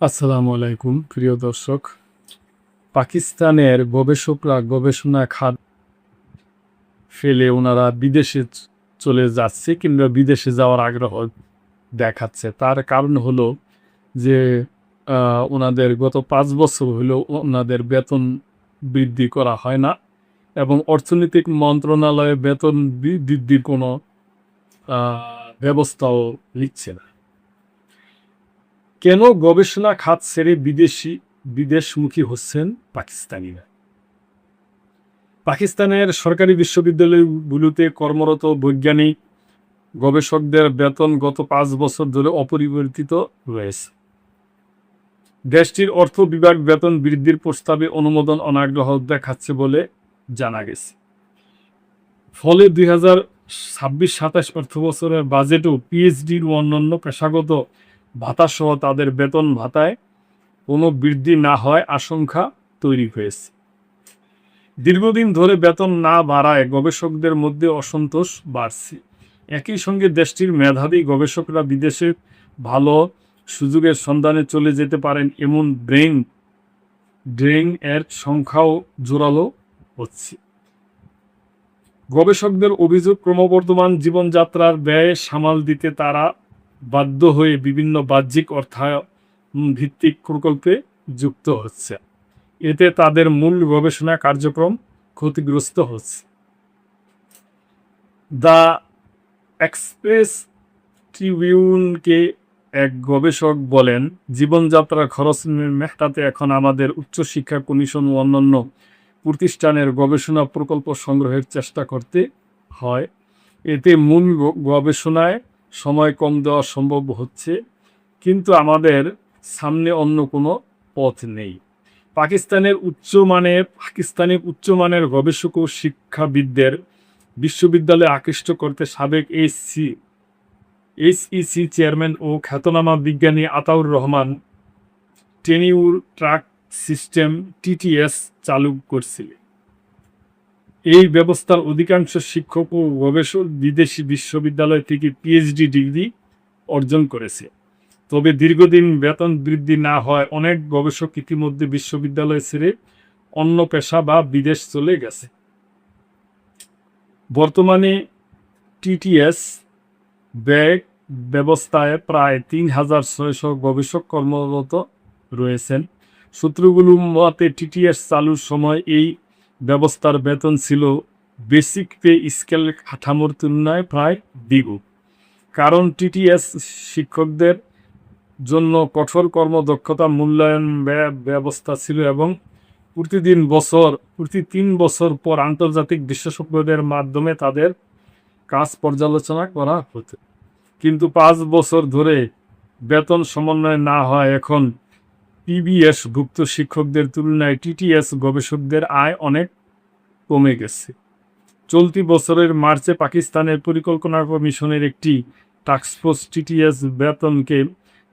আসসালামু আলাইকুম প্রিয় দর্শক। পাকিস্তানের গবেষকরা গবেষণা খাত ফেলে ওনারা বিদেশে চলে যাচ্ছে কিংবা বিদেশে যাওয়ার আগ্রহ দেখাচ্ছে। তার কারণ হলো যে ওনাদের গত ৫ বছর হলো ওনাদের বেতন বৃদ্ধি করা হয় না এবং অর্থনৈতিক মন্ত্রণালয়ে বেতন বৃদ্ধির কোনো আ ব্যবস্থাও নিচ্ছে না। কেন গবেষণা খাত ছেড়ে বিদেশমুখী হচ্ছেন পাকিস্তানিরা? পাকিস্তানের সরকারি বিশ্ববিদ্যালয়গুলোতে কর্মরত বৈজ্ঞানিক গবেষকদের বেতন গত ৫ বছর ধরে অপরিবর্তিত রয়েছে। দেশটির অর্থ বিভাগ বেতন বৃদ্ধির প্রস্তাবে অনুমোদন অনাগ্রহ দেখাচ্ছে বলে জানা গেছে। ফলে ২০২৬-২৭ অর্থবছরের বাজেটেও পিএইচডির ও অন্যান্য পেশাগত ভাতাসহ তাদের বেতন ভাতায় কোনো বৃদ্ধি না হয় আশঙ্কা তৈরি হয়েছে। দীর্ঘদিন ধরে বেতন না বাড়ায় গবেষকদের মধ্যে অসন্তোষ বাড়ছে। একই সঙ্গে দেশটির মেধাবী গবেষকরা বিদেশে ভালো সুযোগের সন্ধানে চলে যেতে পারেন এমন ব্রেইন ড্রেইন এর সংখ্যাও জোরালো হচ্ছে। গবেষকদের অভিযোগ, ক্রমবর্ধমান জীবনযাত্রার ব্যয় সামাল দিতে তারা বাধ্য হয়ে বিভিন্ন বাহ্যিক অর্থায়ন ভিত্তিক প্রকল্পে যুক্ত হচ্ছে। এতে তাদের মূল গবেষণা কার্যক্রম ক্ষতিগ্রস্ত হচ্ছে। দ্য এক্সপ্রেস ট্রিবিউনকে এক গবেষক বলেন, জীবনযাত্রার খরচ মেটাতে এখন আমাদের উচ্চশিক্ষা কমিশন ও অন্যান্য প্রতিষ্ঠানের গবেষণা প্রকল্প সংগ্রহের চেষ্টা করতে হয়। এতে মূল গবেষণায় সময় কম দেওয়া সম্ভব হচ্ছে, কিন্তু আমাদের সামনে অন্য কোনো পথ নেই। পাকিস্তানের উচ্চমানের গবেষক ও শিক্ষাবিদদের বিশ্ববিদ্যালয়ে আকৃষ্ট করতে সাবেক এইচইসি চেয়ারম্যান ও খ্যাতনামা বিজ্ঞানী Ataur Rahman tenure track system TTS চালু করছিলেন। এই ব্যবস্থার অধিকাংশ শিক্ষক ও গবেষক বিদেশি বিশ্ববিদ্যালয় থেকে পিএইচডি ডিগ্রি অর্জন করেছে। তবে দীর্ঘদিন বেতন বৃদ্ধি না হয় অনেক গবেষক ইতিমধ্যে বিশ্ববিদ্যালয় ছেড়ে অন্য পেশা বা বিদেশ চলে গেছে। বর্তমানে টিটিএস ব্যবস্থায় প্রায় ৩,৬০০ গবেষক কর্মরত রয়েছেন। সূত্রগুলোর মতে টিটিএস চালুর সময় এই ব্যবস্থার বেতন ছিল বেসিক পে স্কেল কাঠামোর তুলনায় প্রায় দ্বিগুণ। কারণ টিটিএস শিক্ষকদের জন্য কঠোর কর্মদক্ষতা মূল্যায়ন ব্যবস্থা ছিল এবং প্রতি ৩ বছর পর আন্তর্জাতিক বিশেষজ্ঞদের মাধ্যমে তাদের কাজ পর্যালোচনা করা হতো। কিন্তু ৫ বছর ধরে বেতন সমন্বয় না হয় এখন পিবিএস ভুক্ত শিক্ষকদের তুলনায় টিটিএস গবেষকদের আয় অনেক কমে গেছে। চলতি বছরের মার্চে পাকিস্তানের পরিকল্পনা কমিশনের একটি টাস্কফোর্স টিটিএস বেতনকে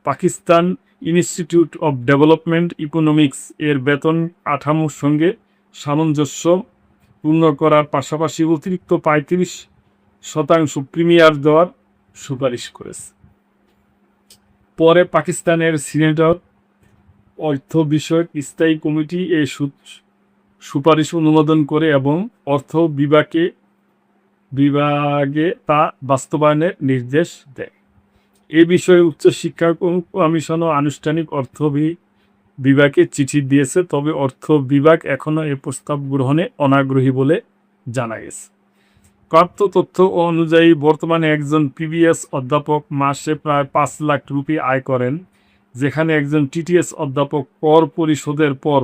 Pakistan Institute of Development Economics এর বেতন কাঠামোর সঙ্গে সামঞ্জস্যপূর্ণ করার পাশাপাশি অতিরিক্ত ৩৫% প্রিমিয়ার দেওয়ার সুপারিশ করেছে। পরে পাকিস্তানের সিনেটর অর্থ বিষয়ক স্থায়ী কমিটি এই সুপারিশ অনুমোদন করে এবং অর্থ বিভাগে তা বাস্তবায়নের নির্দেশ দেয়। এ বিষয়ে উচ্চশিক্ষা কমিশনও আনুষ্ঠানিক অর্থ বিভাগে চিঠি দিয়েছে, তবে অর্থ বিভাগ এখনও এ প্রস্তাব গ্রহণে অনাগ্রহী বলে জানা গেছে। প্রাপ্ত তথ্য অনুযায়ী বর্তমানে একজন পিবিএস অধ্যাপক মাসে প্রায় ৫ লাখ রুপি আয় করেন, যেখানে একজন টিটিএস অধ্যাপক কর পরিশোধের পর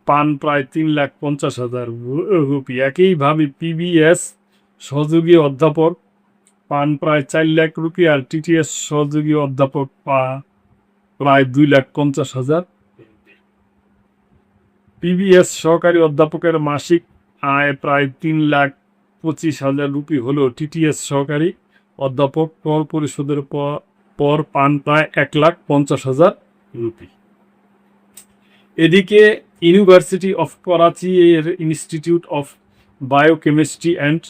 পান প্রায় ৩,৫০,০০০ রুপি। একইভাবে পিবিএস সহযোগী অধ্যাপক পান প্রায় ৪ লাখ রুপি আর টিটিএস সহযোগী অধ্যাপক প্রায় ২,৫০,০০০ রুপি। পিবিএস সহকারী অধ্যাপকের মাসিক আয় প্রায় ৩,২৫,০০০ রুপি হলেও টিটিএস সহকারী অধ্যাপক কর পরিশোধের পর পান প্রায় ১,৫০,০০০ রুপি। এদিকে ইউনিভার্সিটি অফ করাচি এর Institute of Biochemistry and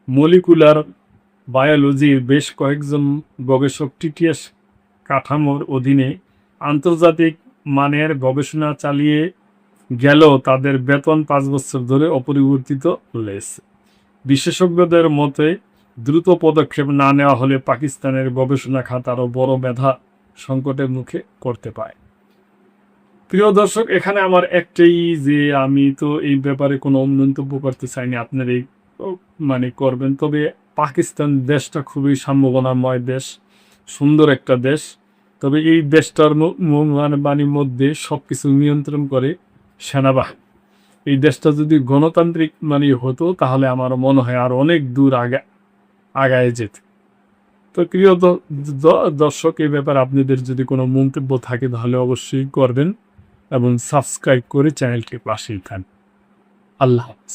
Molecular বায়োলজির বেশ কয়েকজন গবেষক টিটিএস কাঠামোর অধীনে আন্তর্জাতিক মানের গবেষণা চালিয়ে গেলেও তাদের বেতন 5 বছর ধরে অপরিবর্তিত রয়েছে। বিশেষজ্ঞদের মতে দ্রুত পদক্ষেপ না নেওয়া হলে পাকিস্তানের গবেষণা খাত আরও বড় মেধা সংকটের মুখে করতে পারে। প্রিয় দর্শক, এখানে আমার একটাই যে আমি তো এই ব্যাপারে কোনো মন্তব্য করতে চাইনি, আপনারাই করবেন। তবে পাকিস্তান দেশটা খুবই সম্ভাবনাময় দেশ, সুন্দর একটা দেশ। তবে এই দেশটার মধ্যে সব কিছু নিয়ন্ত্রণ করে সেনাবাহিনী। এই দেশটা যদি গণতান্ত্রিক হতো তাহলে আমার মনে হয় আর অনেক দূর আগায় যেত। তো প্রিয় দর্শক, এই ব্যাপারে আপনাদের যদি কোনো মন্তব্য থাকে তাহলে অবশ্যই করবেন এবং সাবস্ক্রাইব করে চ্যানেলটি পাশেই থাকবেন। আল্লাহ হাফেজ।